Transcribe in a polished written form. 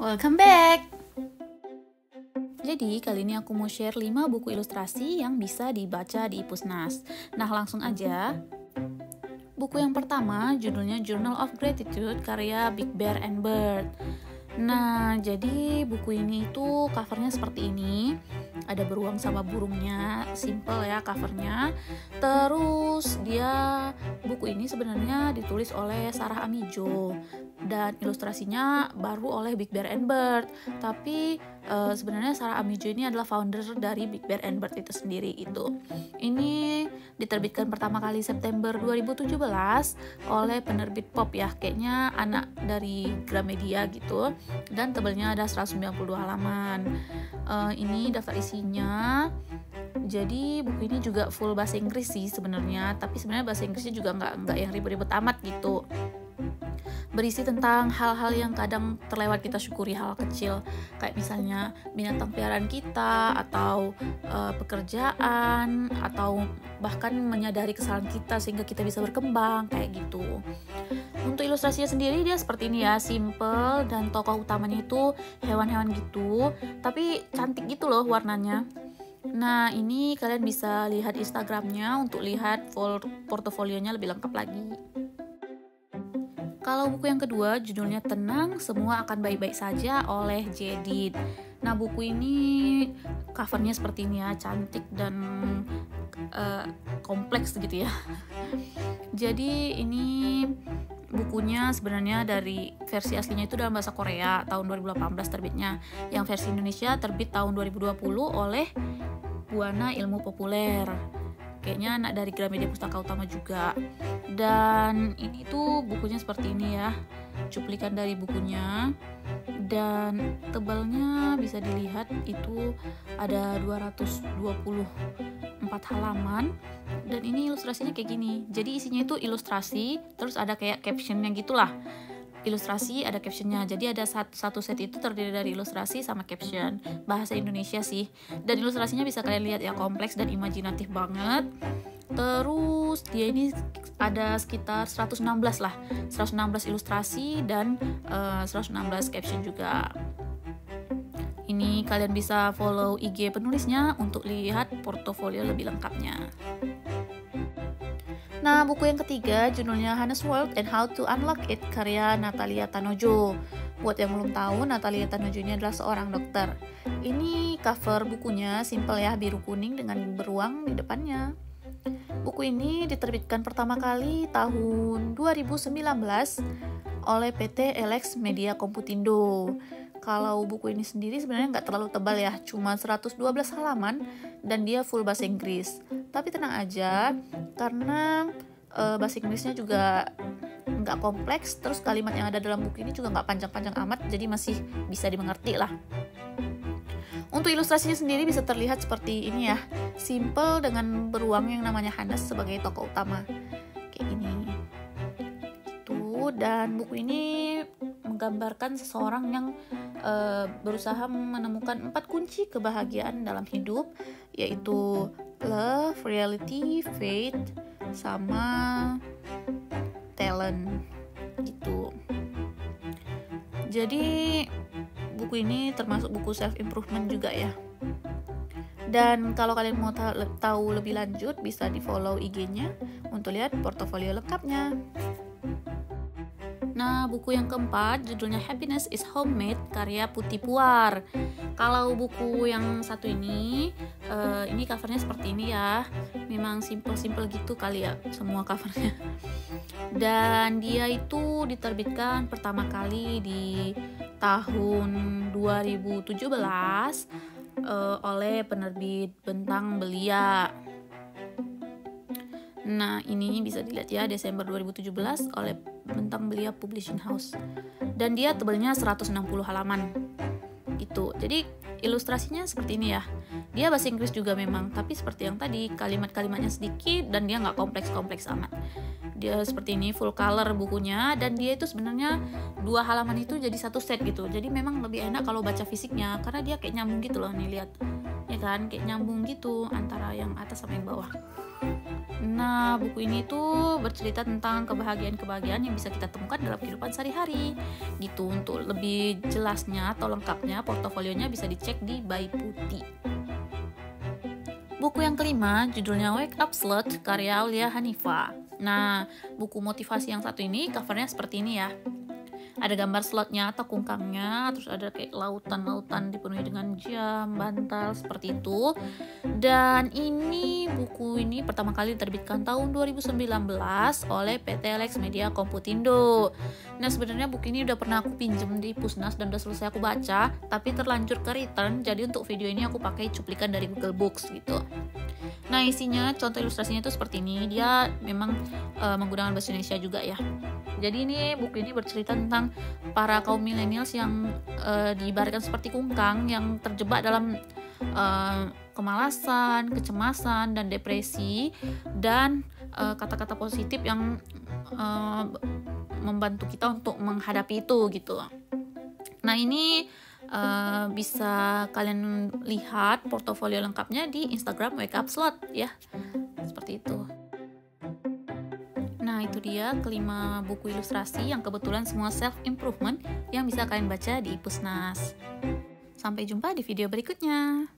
Welcome back! Jadi kali ini aku mau share 5 buku ilustrasi yang bisa dibaca di Pusnas. Nah langsung aja. Buku yang pertama judulnya Journal of Gratitude karya Big Bear and Bird. Nah jadi buku ini itu covernya seperti ini. Ada beruang sama burungnya, simple ya covernya. Terus buku ini sebenarnya ditulis oleh Sarah Amijo dan ilustrasinya baru oleh Big Bear and Bird. Tapi sebenarnya Sarah Amijo ini adalah founder dari Big Bear and Bird itu sendiri itu. Ini diterbitkan pertama kali September 2017 oleh penerbit Pop ya, kayaknya anak dari Gramedia gitu. Dan tebelnya ada 192 halaman. Ini daftar isinya. Jadi buku ini juga full bahasa Inggris sih sebenarnya, tapi sebenarnya bahasa Inggrisnya juga nggak yang ribet-ribet amat gitu. Berisi tentang hal-hal yang kadang terlewat kita syukuri, hal kecil kayak misalnya binatang peliharaan kita atau pekerjaan atau bahkan menyadari kesalahan kita sehingga kita bisa berkembang kayak gitu. Untuk ilustrasinya sendiri dia seperti ini ya, simple dan tokoh utamanya itu hewan-hewan gitu, tapi cantik gitu loh warnanya. Nah ini kalian bisa lihat Instagramnya untuk lihat full portofolionya lebih lengkap lagi. Kalau buku yang kedua judulnya Tenang Semua Akan Baik-Baik Saja oleh Jedid. Nah buku ini covernya seperti ini ya, cantik dan kompleks gitu ya. Jadi ini bukunya sebenarnya dari versi aslinya itu dalam bahasa Korea tahun 2018 terbitnya. Yang versi Indonesia terbit tahun 2020 oleh Buana Ilmu Populer. Kayaknya anak dari Gramedia Pustaka Utama juga. Dan ini tuh bukunya seperti ini ya, cuplikan dari bukunya. Dan tebalnya bisa dilihat itu ada 224 halaman. Dan ini ilustrasinya kayak gini. Jadi isinya itu ilustrasi, terus ada kayak captionnya gitulah. Ilustrasi ada captionnya, jadi ada satu set itu terdiri dari ilustrasi sama caption bahasa Indonesia sih. Dan ilustrasinya bisa kalian lihat ya, kompleks dan imajinatif banget. Terus dia ini ada sekitar 116 ilustrasi dan 116 caption juga. Ini kalian bisa follow IG penulisnya untuk lihat portofolio lebih lengkapnya. Nah, buku yang ketiga judulnya Hannah's World and How to Unlock It karya Natalia Tanojo. Buat yang belum tahu, Natalia Tanojo ini adalah seorang dokter. Ini cover bukunya simple ya, biru kuning dengan beruang di depannya. Buku ini diterbitkan pertama kali tahun 2019 oleh PT Elex Media Komputindo. Kalau buku ini sendiri sebenarnya nggak terlalu tebal ya, cuma 112 halaman dan dia full bahasa Inggris. Tapi tenang aja, karena bahasa Inggrisnya juga nggak kompleks, terus kalimat yang ada dalam buku ini juga nggak panjang-panjang amat, jadi masih bisa dimengerti lah. Untuk ilustrasinya sendiri bisa terlihat seperti ini ya, simple dengan beruang yang namanya Hannes sebagai tokoh utama, kayak gini. Dan buku ini menggambarkan seseorang yang berusaha menemukan 4 kunci kebahagiaan dalam hidup, yaitu love, reality, faith, sama talent gitu. Jadi buku ini termasuk buku self improvement juga ya. Dan kalau kalian mau tahu lebih lanjut bisa di follow IG-nya untuk lihat portofolio lengkapnya. Nah, buku yang keempat judulnya Happiness is Homemade karya Putih Puar. Kalau buku yang satu ini covernya seperti ini ya. Memang simple-simple gitu kali ya semua covernya. Dan dia itu diterbitkan pertama kali di tahun 2017 oleh penerbit Bentang Belia. Nah, ini bisa dilihat ya, Desember 2017 oleh Bentang Belia Publishing House. Dan dia tebalnya 160 halaman. Gitu. Jadi ilustrasinya seperti ini ya. Dia bahasa Inggris juga memang, tapi seperti yang tadi, kalimat-kalimatnya sedikit dan dia nggak kompleks-kompleks amat. Dia seperti ini, full color bukunya, dan dia itu sebenarnya 2 halaman itu jadi satu set gitu. Jadi memang lebih enak kalau baca fisiknya, karena dia kayak nyambung gitu loh, nih lihat. ya kan, kayak nyambung gitu antara yang atas sama yang bawah. Nah, buku ini tuh bercerita tentang kebahagiaan-kebahagiaan yang bisa kita temukan dalam kehidupan sehari-hari. Gitu, untuk lebih jelasnya atau lengkapnya, portofolionya bisa dicek di Bayi Putih. Buku yang kelima, judulnya Wake Up Slut, karya Aulia Hanifah. Nah, buku motivasi yang satu ini covernya seperti ini ya. Ada gambar slotnya atau kungkangnya, terus ada kayak lautan-lautan dipenuhi dengan jam, bantal, seperti itu. Dan ini buku ini pertama kali diterbitkan tahun 2019 oleh PT Lex Media Komputindo. Nah, sebenarnya buku ini udah pernah aku pinjem di Pusnas dan udah selesai aku baca, tapi terlanjur ke return, jadi untuk video ini aku pakai cuplikan dari Google Books gitu. Nah, isinya, contoh ilustrasinya itu seperti ini. Dia memang menggunakan bahasa Indonesia juga ya. Jadi ini buku ini bercerita tentang para kaum millennials yang diibaratkan seperti kungkang yang terjebak dalam kemalasan, kecemasan, dan depresi, dan kata-kata positif yang membantu kita untuk menghadapi itu gitu. Nah, ini bisa kalian lihat portofolio lengkapnya di Instagram Wake Up Slut ya, seperti itu. Nah, itu dia kelima buku ilustrasi yang kebetulan semua self improvement yang bisa kalian baca di Pusnas. Sampai jumpa di video berikutnya.